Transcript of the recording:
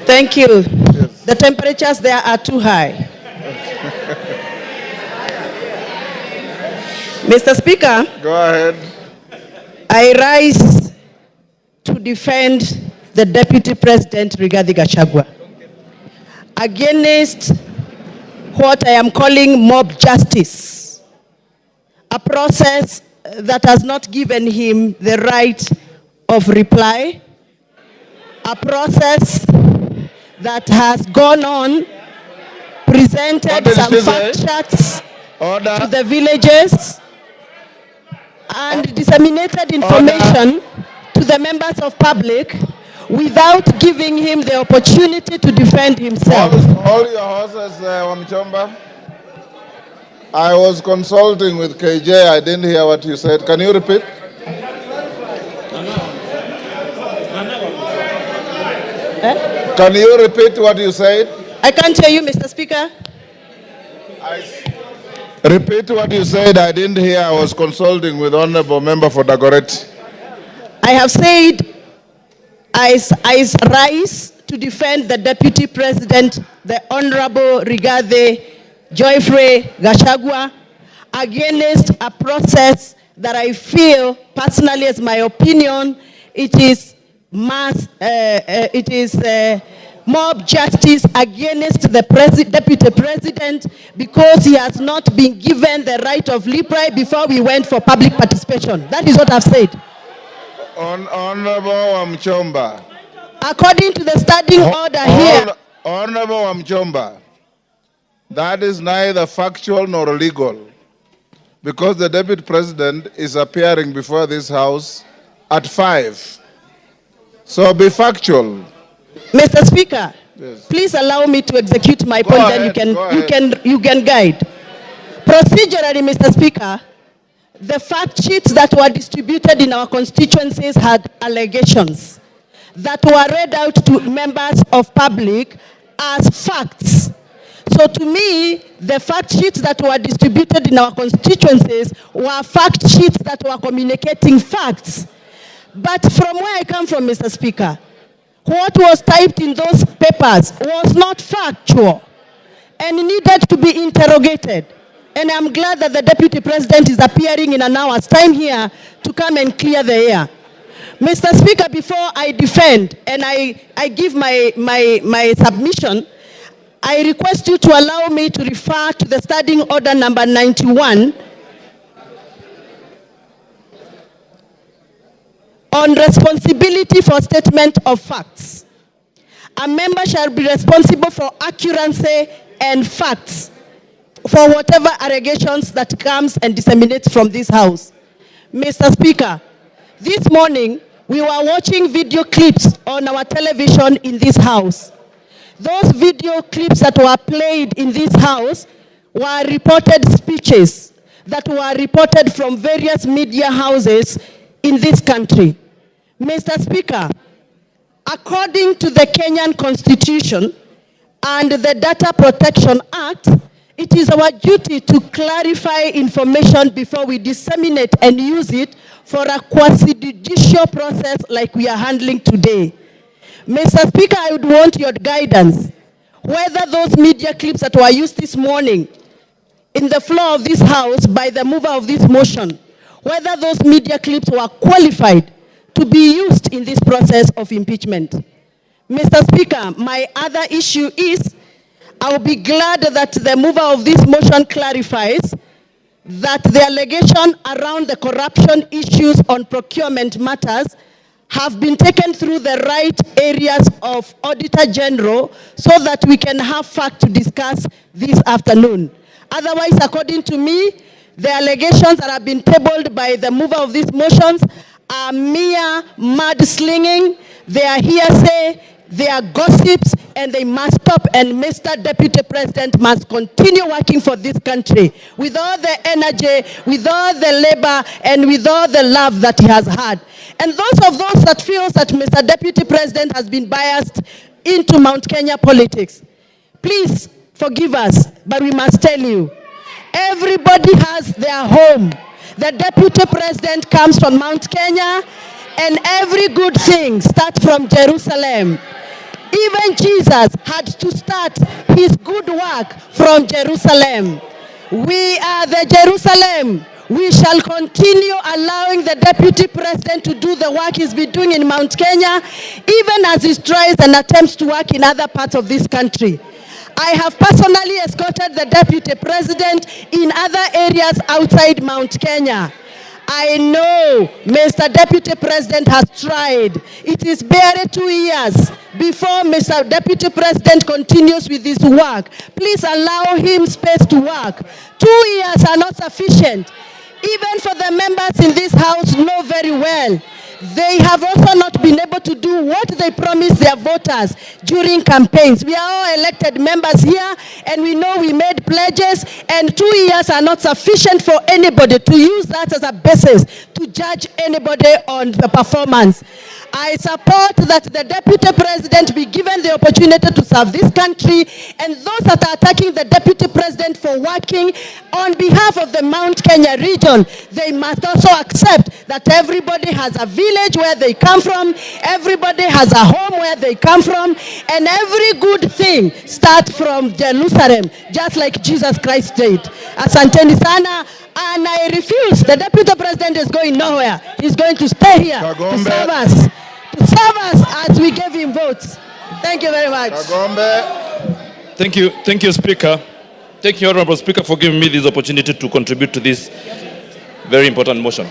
Thank you. Yes. The temperatures there are too high. Mr. Speaker. Go ahead. I rise to defend the Deputy President, Rigathi Gachagua, against what I am calling mob justice, a process that has not given him the right of reply, a process that has gone on, presented some fact charts to the villages, and disseminated information to the members of public without giving him the opportunity to defend himself. Hold your horses, Wamuchomba. I was consulting with KJ. I didn't hear what you said. Can you repeat? Can you repeat what you said? I can't hear you, Mr. Speaker. Repeat what you said. I didn't hear. I was consulting with Honorable Member for Dagoretti. I have said I rise to defend the Deputy President, the Honorable Rigathi Gachagua, against a process that I feel, personally as my opinion, it is mob justice against the Deputy President, because he has not been given the right of reply before we went for public participation. That is what I've said. Honorable Wamuchomba. According to the standing order here. Honorable Wamuchomba, that is neither factual nor legal, because the Deputy President is appearing before this House at 5. So be factual. Mr. Speaker, yes. Please allow me to execute my point, and you can guide. Procedurally, Mr. Speaker, the fact sheets that were distributed in our constituencies had allegations that were read out to members of public as facts. So to me, the fact sheets that were distributed in our constituencies were fact sheets that were communicating facts. But from where I come from, Mr. Speaker, what was typed in those papers was not factual and needed to be interrogated. And I'm glad that the Deputy President is appearing in an hour's time here to come and clear the air. Mr. Speaker, before I defend and I give my submission, I request you to allow me to refer to the standing order number 91 on responsibility for statement of facts. A member shall be responsible for accuracy and facts for whatever allegations that comes and disseminates from this House. Mr. Speaker, this morning we were watching video clips on our television in this House. Those video clips that were played in this House were reported speeches that were reported from various media houses in this country. Mr. Speaker, according to the Kenyan Constitution and the Data Protection Act, it is our duty to clarify information before we disseminate and use it for a quasi-judicial process like we are handling today. Mr. Speaker, I would want your guidance whether those media clips that were used this morning in the floor of this House by the mover of this motion, whether those media clips were qualified to be used in this process of impeachment. Mr. Speaker, my other issue is, I will be glad that the mover of this motion clarifies that the allegation around the corruption issues on procurement matters have been taken through the right areas of Auditor General so that we can have fact to discuss this afternoon. Otherwise, according to me, the allegations that have been tabled by the mover of these motions are mere mudslinging, they are hearsay, they are gossips, and they must stop. And Mr. Deputy President must continue working for this country with all the energy, with all the labor, and with all the love that he has had. And those that feel that Mr. Deputy President has been biased into Mount Kenya politics, please forgive us, but we must tell you, everybody has their home. The Deputy President comes from Mount Kenya, and every good thing starts from Jerusalem. Even Jesus had to start his good work from Jerusalem. We are the Jerusalem. We shall continue allowing the Deputy President to do the work he's been doing in Mount Kenya, even as he tries and attempts to work in other parts of this country. I have personally escorted the Deputy President in other areas outside Mount Kenya. I know Mr. Deputy President has tried. It is barely 2 years before Mr. Deputy President continues with his work. Please allow him space to work. 2 years are not sufficient. Even for the members in this house know very well, they have also not been able to do what they promised their voters during campaigns. We are all elected members here, and we know we made pledges, and 2 years are not sufficient for anybody to use that as a basis to judge anybody on the performance. I support that the Deputy President be given the opportunity to serve this country, and those that are attacking the Deputy President for working on behalf of the Mount Kenya region, they must also accept that everybody has a village where they come from, everybody has a home where they come from, and every good thing starts from Jerusalem, just like Jesus Christ did. Asanteni sana, and I refuse. The Deputy President is going nowhere. He's going to stay here to serve us. To serve us as we gave him votes. Thank you very much. Thank you, Speaker. Thank you, Honorable Speaker, for giving me this opportunity to contribute to this very important motion.